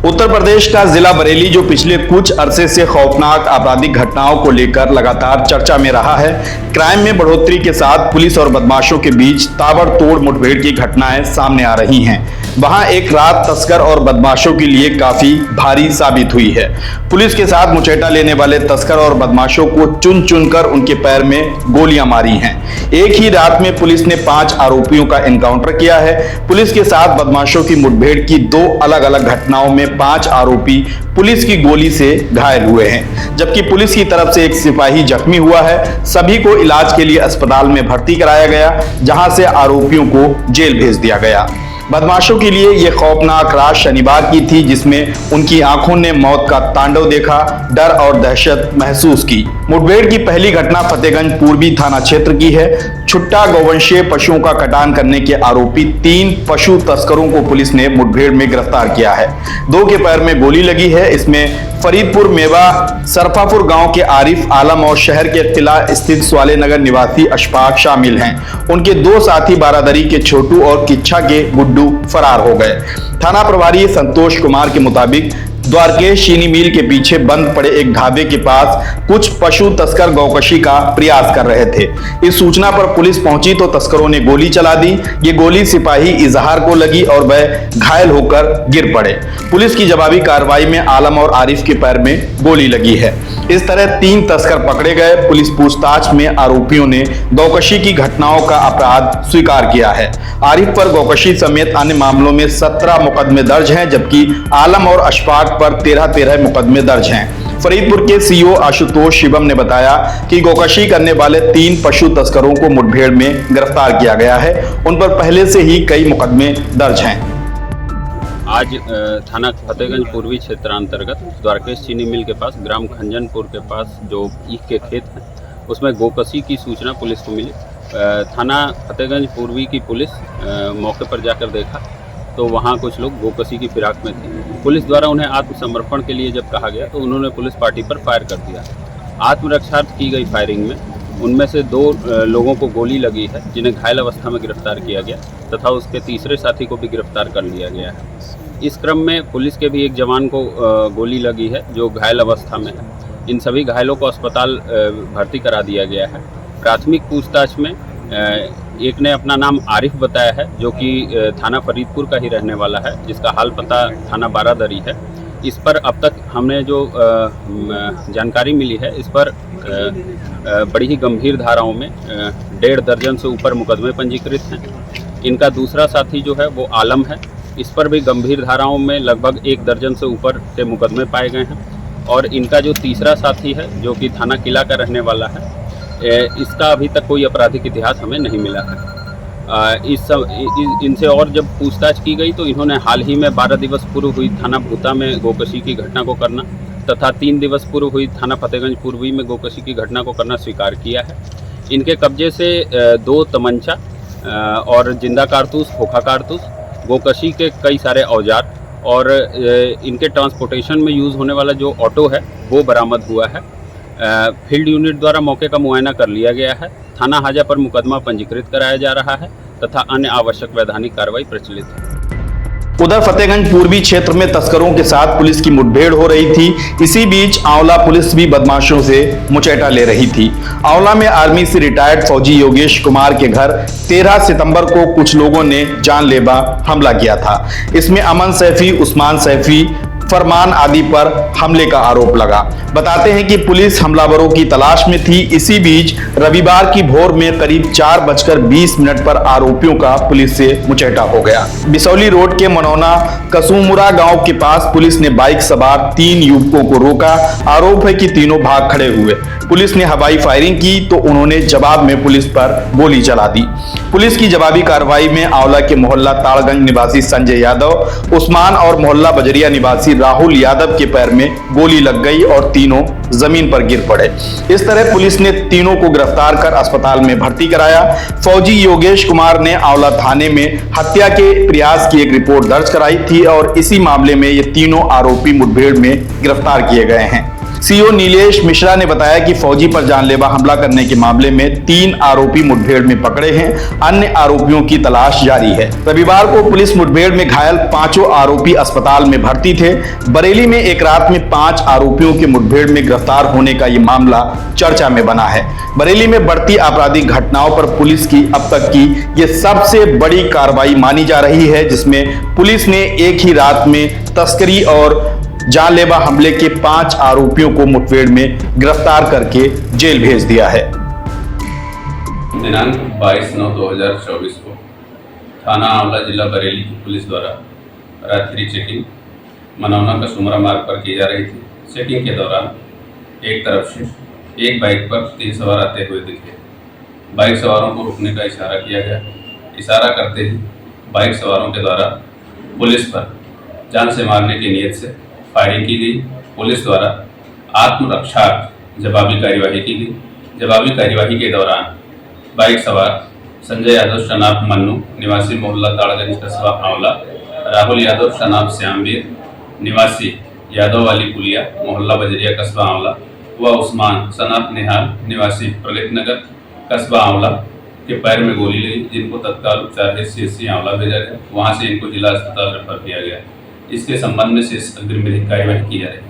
उत्तर प्रदेश का जिला बरेली जो पिछले कुछ अरसे से खौफनाक आपराधिक घटनाओं को लेकर लगातार चर्चा में रहा है। क्राइम में बढ़ोतरी के साथ पुलिस और बदमाशों के बीच ताबड़तोड़ मुठभेड़ की घटनाएं सामने आ रही हैं। वहां एक रात तस्कर और बदमाशों के लिए काफी भारी साबित हुई है। पुलिस के साथ मुचेटा लेने वाले तस्कर और बदमाशों को चुन चुनकर उनके पैर में गोलियां मारी हैं। एक ही रात में पुलिस ने 5 आरोपियों का एनकाउंटर किया है। पुलिस के साथ बदमाशों की मुठभेड़ की 2 अलग अलग घटनाओं में 5 आरोपी पुलिस की गोली से घायल हुए हैं, जबकि पुलिस की तरफ से एक सिपाही जख्मी हुआ है। सभी को इलाज के लिए अस्पताल में भर्ती कराया गया, जहां से आरोपियों को जेल भेज दिया गया। बदमाशों के लिए यह खौफनाक रात शनिवार की थी, जिसमें उनकी आंखों ने मौत का तांडव देखा, डर और दहशत महसूस की। मुठभेड़ की पहली घटना फतेहगंज पूर्वी थाना क्षेत्र की है। छुट्टा गौवंशीय पशुओं का कटान करने के आरोपी 3 पशु तस्करों को पुलिस ने मुठभेड़ में गिरफ्तार किया है। 2 के पैर में गोली लगी है। इसमें फरीदपुर मेवा सरफापुर गांव के आरिफ आलम और शहर के किला स्थित स्वाले नगर निवासी अशफाक शामिल हैं। उनके 2 साथी बारादरी के छोटू और किच्छा के गुड्डू फरार हो गए। थाना प्रभारी संतोष कुमार के मुताबिक द्वारकेश चीनी मिल के पीछे बंद पड़े एक ढाबे के पास कुछ पशु तस्कर गौकशी का प्रयास कर रहे थे। इस सूचना पर पुलिस पहुंची तो तस्करों ने गोली चला दी। ये गोली सिपाही इजहार को लगी और वह घायल होकर गिर पड़े। पुलिस की जवाबी कार्रवाई में आलम और आरिफ के पैर में गोली लगी है। इस तरह 3 तस्कर पकड़े गए। पुलिस पूछताछ में आरोपियों ने गौकशी की घटनाओं का अपराध स्वीकार किया है। आरिफ पर गौकशी समेत अन्य मामलों में 17 मुकदमे दर्ज हैं, जबकि आलम और अशफाक पर 13 मुकदमे दर्ज हैं। फरीदपुर के सीओ आशुतोष शिवम ने बताया कि गौकशी करने वाले 3 पशु तस्करों को मुठभेड़ में गिरफ्तार किया गया है। उन पर पहले से ही कई मुकदमे दर्ज हैं। आज थाना फतेहगंज पूर्वी क्षेत्रांतर्गत द्वारकेश चीनी मिल के पास ग्राम खंजनपुर के पास जो ईख के खेत हैं, उसमें गौकशी की सूचना पुलिस को मिली। थाना फतेहगंज पूर्वी की पुलिस मौके पर जाकर देखा तो वहाँ कुछ लोग गौकशी की फिराक में थे। पुलिस द्वारा उन्हें आत्मसमर्पण के लिए जब कहा गया तो उन्होंने पुलिस पार्टी पर फायर कर दिया। आत्मरक्षार्थ की गई फायरिंग में उनमें से 2 लोगों को गोली लगी है, जिन्हें घायल अवस्था में गिरफ्तार किया गया तथा उसके तीसरे साथी को भी गिरफ्तार कर लिया गया है। इस क्रम में पुलिस के भी एक जवान को गोली लगी है, जो घायल अवस्था में है। इन सभी घायलों को अस्पताल भर्ती करा दिया गया है। प्राथमिक पूछताछ में एक ने अपना नाम आरिफ बताया है, जो कि थाना फरीदपुर का ही रहने वाला है, जिसका हाल पता थाना बारादरी है। इस पर अब तक हमने जो जानकारी मिली है, इस पर बड़ी ही गंभीर धाराओं में 1.5 दर्जन से ऊपर मुकदमे पंजीकृत हैं। इनका दूसरा साथी जो है वो आलम है, इस पर भी गंभीर धाराओं में लगभग 1 दर्जन से ऊपर के मुकदमे पाए गए हैं। और इनका जो तीसरा साथी है, जो कि थाना किला का रहने वाला है, इसका अभी तक कोई आपराधिक इतिहास हमें नहीं मिला है। इनसे और जब पूछताछ की गई तो इन्होंने हाल ही में 12 दिवस पूर्व हुई थाना भूता में गौकशी की घटना को करना तथा 3 दिवस पूर्व हुई थाना फतेहगंज पूर्वी में गौकशी की घटना को करना स्वीकार किया है। इनके कब्जे से 2 तमंचा और जिंदा कारतूस, खोखा कारतूस, गौकशी के कई सारे औजार और इनके ट्रांसपोर्टेशन में यूज़ होने वाला जो ऑटो है वो बरामद हुआ है। फील्ड यूनिट द्वारा मौके का मुआयना कर लिया गया है। थाना हाजा पर मुकदमा पंजीकृत कराया जा रहा है तथा अन्य आवश्यक वैधानिक कार्रवाई प्रचलित है। उधर फतेहगंज पूर्वी क्षेत्र में तस्करों के साथ पुलिस की मुठभेड़ हो रही थी। इसी बीच आंवला पुलिस भी बदमाशों से मुचेटा ले रही थी। आंवला में आर्मी से रिटायर्ड फौजी योगेश कुमार के घर 13 सितंबर को कुछ लोगों ने जानलेवा हमला किया था। इसमें अमन सैफी, उस्मान सैफी, फरमान आदि पर हमले का आरोप लगा। बताते हैं कि पुलिस हमलावरों की तलाश में थी। इसी बीच रविवार की भोर में करीब 4:20 पर आरोपियों का पुलिस से मुचेटा हो गया। बिसौली रोड के मनौना कसुमुरा गांव के पास पुलिस ने बाइक सवार 3 युवकों को रोका। आरोप है कि तीनों भाग खड़े हुए। पुलिस ने हवाई फायरिंग की तो उन्होंने जवाब में पुलिस पर गोली चला दी। पुलिस की जवाबी कार्रवाई में आंवला के मोहल्ला ताड़गंज निवासी संजय यादव, उस्मान और मोहल्ला बजरिया निवासी राहुल यादव के पैर में गोली लग गई और तीनों जमीन पर गिर पड़े। इस तरह पुलिस ने तीनों को गिरफ्तार कर अस्पताल में भर्ती कराया। फौजी योगेश कुमार ने आंवला थाने में हत्या के प्रयास की एक रिपोर्ट दर्ज कराई थी और इसी मामले में ये तीनों आरोपी मुठभेड़ में गिरफ्तार किए गए हैं। सीओ नीलेश मिश्रा ने बताया कि फौजी पर जानलेवा हमला करने के मामले में 3 आरोपी मुठभेड़ में पकड़े हैं, अन्य आरोपियों की तलाश जारी है। रविवार को पुलिस मुठभेड़ में घायल 5 आरोपी अस्पताल में भर्ती थे। बरेली में एक रात में 5 आरोपियों के मुठभेड़ में गिरफ्तार होने का ये मामला चर्चा में बना है। बरेली में बढ़ती आपराधिक घटनाओं पर पुलिस की अब तक की ये सबसे बड़ी कार्रवाई मानी जा रही है, जिसमें पुलिस ने एक ही रात में तस्करी और जानलेवा हमले के 5 आरोपियों को मुठभेड़ में गिरफ्तार करके जेल भेज दिया है। दिनांक 22/9/2024 को थाना आंवला जिला बरेली की पुलिस द्वारा रात्रि चेकिंग मनौना का सुमरा मार्ग पर की जा रही थी। चेकिंग के दौरान एक तरफ से एक बाइक पर 3 सवार आते हुए दिखे। बाइक सवारों को रुकने का इशारा किया गया। इशारा करते ही बाइक सवारों के द्वारा पुलिस पर जान से मारने की नीयत से फायरिंग की गई। पुलिस द्वारा आत्मरक्षा जवाबी कार्यवाही की गई। जवाबी कार्यवाही के दौरान बाइक सवार संजय यादव शनाब मन्नू निवासी मोहल्ला ताड़गंज कस्बा आंवला, राहुल यादव शनाब श्यामवीर निवासी यादव वाली पुलिया मोहल्ला बजरिया कस्बा आंवला व उस्मान शनाब निहाल निवासी प्रलित नगर कस्बा आंवला के पैर में गोली लगी, जिनको तत्काल उपचार हेतु CHC आंवला भेजा गया। वहां से इनको जिला अस्पताल रेफर किया गया। इसके संबंध में शेष अग्रिम विधिक कार्यवाही की जा रही है।